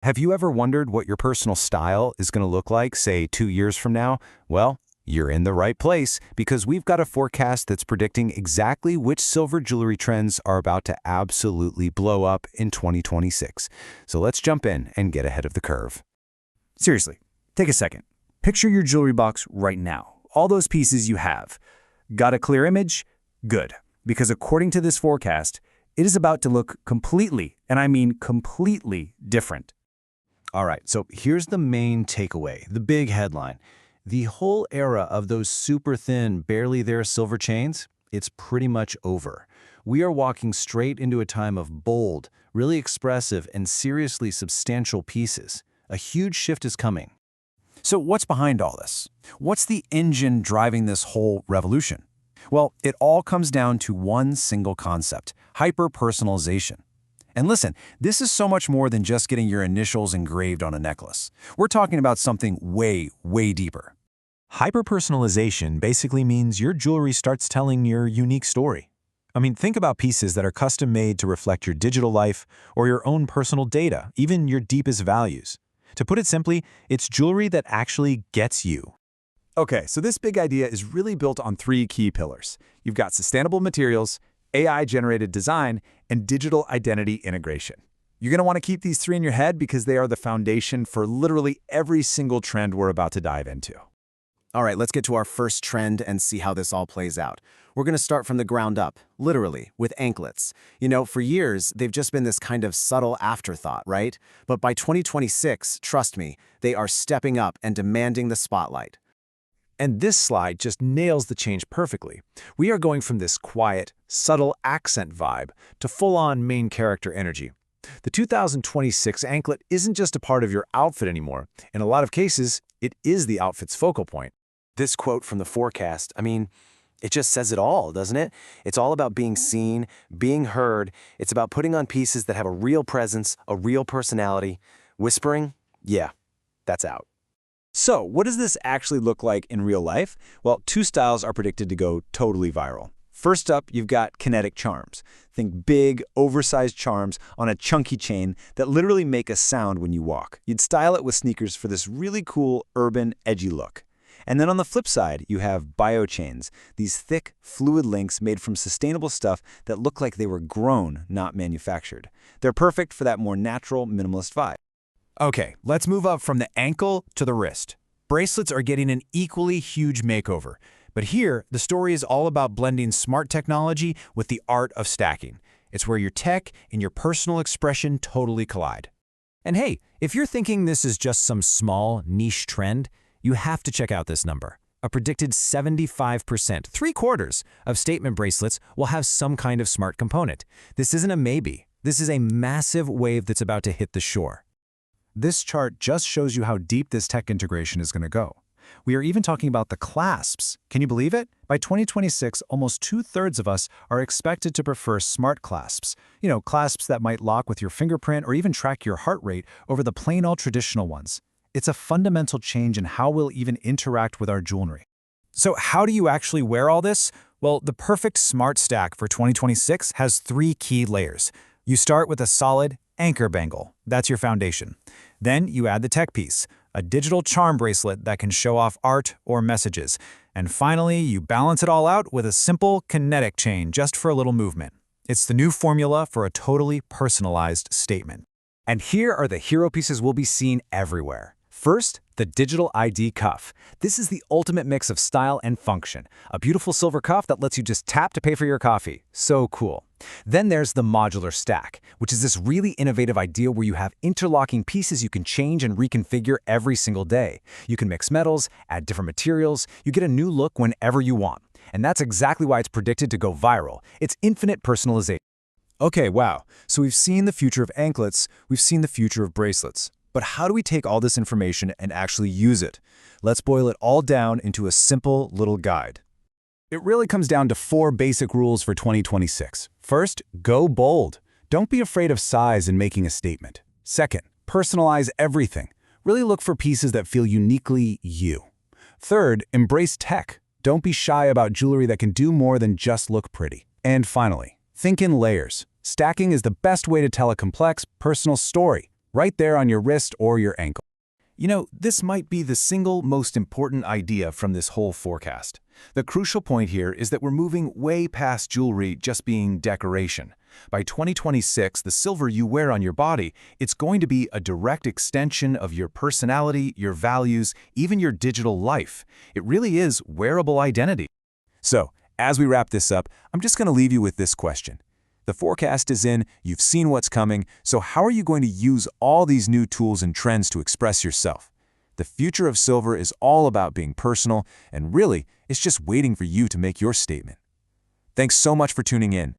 Have you ever wondered what your personal style is going to look like, say, 2 years from now? Well, you're in the right place because we've got a forecast that's predicting exactly which silver jewelry trends are about to absolutely blow up in 2026. So let's jump in and get ahead of the curve. Seriously, take a second. Picture your jewelry box right now. All those pieces you have. Got a clear image? Good. Because according to this forecast, it is about to look completely, and I mean completely different. All right, so here's the main takeaway, the big headline. The whole era of those super thin, barely there silver chains, it's pretty much over. We are walking straight into a time of bold, really expressive, and seriously substantial pieces. A huge shift is coming. So what's behind all this? What's the engine driving this whole revolution? Well, it all comes down to one single concept: hyper-personalization. And listen, this is so much more than just getting your initials engraved on a necklace. We're talking about something way, way deeper. Hyper-personalization basically means your jewelry starts telling your unique story. I mean, think about pieces that are custom-made to reflect your digital life or your own personal data, even your deepest values. To put it simply, it's jewelry that actually gets you. Okay, so this big idea is really built on 3 key pillars. You've got sustainable materials, AI-generated design, and digital identity integration. You're going to want to keep these 3 in your head because they are the foundation for literally every single trend we're about to dive into. All right, let's get to our first trend and see how this all plays out. We're going to start from the ground up, literally, with anklets. You know, for years, they've just been this kind of subtle afterthought, right? But by 2026, trust me, they are stepping up and demanding the spotlight. And this slide just nails the change perfectly. We are going from this quiet, subtle accent vibe to full-on main character energy. The 2026 anklet isn't just a part of your outfit anymore. In a lot of cases, it is the outfit's focal point. This quote from the forecast, I mean, it just says it all, doesn't it? It's all about being seen, being heard. It's about putting on pieces that have a real presence, a real personality. Whispering? Yeah, that's out. So, what does this actually look like in real life? Well, 2 styles are predicted to go totally viral. First up, you've got kinetic charms. Think big, oversized charms on a chunky chain that literally make a sound when you walk. You'd style it with sneakers for this really cool, urban, edgy look. And then on the flip side, you have bio chains, these thick, fluid links made from sustainable stuff that look like they were grown, not manufactured. They're perfect for that more natural, minimalist vibe. Okay, let's move up from the ankle to the wrist. Bracelets are getting an equally huge makeover. But here, the story is all about blending smart technology with the art of stacking. It's where your tech and your personal expression totally collide. And hey, if you're thinking this is just some small, niche trend, you have to check out this number. A predicted 75%, 3/4 of statement bracelets will have some kind of smart component. This isn't a maybe. This is a massive wave that's about to hit the shore. This chart just shows you how deep this tech integration is going to go. We are even talking about the clasps. Can you believe it? By 2026, almost 2/3 of us are expected to prefer smart clasps. You know, clasps that might lock with your fingerprint or even track your heart rate over the plain old traditional ones. It's a fundamental change in how we'll even interact with our jewelry. So how do you actually wear all this? Well, the perfect smart stack for 2026 has 3 key layers. You start with a solid anchor bangle. That's your foundation. Then you add the tech piece, a digital charm bracelet that can show off art or messages. And finally, you balance it all out with a simple kinetic chain just for a little movement. It's the new formula for a totally personalized statement. And here are the hero pieces we'll be seeing everywhere. First, the digital ID cuff. This is the ultimate mix of style and function. A beautiful silver cuff that lets you just tap to pay for your coffee. So cool. Then there's the modular stack, which is this really innovative idea where you have interlocking pieces you can change and reconfigure every single day. You can mix metals, add different materials, you get a new look whenever you want. And that's exactly why it's predicted to go viral. It's infinite personalization. Okay, wow. So we've seen the future of anklets, we've seen the future of bracelets. But how do we take all this information and actually use it? Let's boil it all down into a simple little guide. It really comes down to 4 basic rules for 2026. First, go bold. Don't be afraid of size in making a statement. Second, personalize everything. Really look for pieces that feel uniquely you. Third, embrace tech. Don't be shy about jewelry that can do more than just look pretty. And finally, think in layers. Stacking is the best way to tell a complex, personal story. right there on your wrist or your ankle. You know, this might be the single most important idea from this whole forecast. The crucial point here is that we're moving way past jewelry just being decoration. By 2026, the silver you wear on your body, it's going to be a direct extension of your personality, your values, even your digital life. It really is wearable identity. So, as we wrap this up, I'm just going to leave you with this question. The forecast is in, you've seen what's coming, so how are you going to use all these new tools and trends to express yourself? The future of silver is all about being personal, and really, it's just waiting for you to make your statement. Thanks so much for tuning in.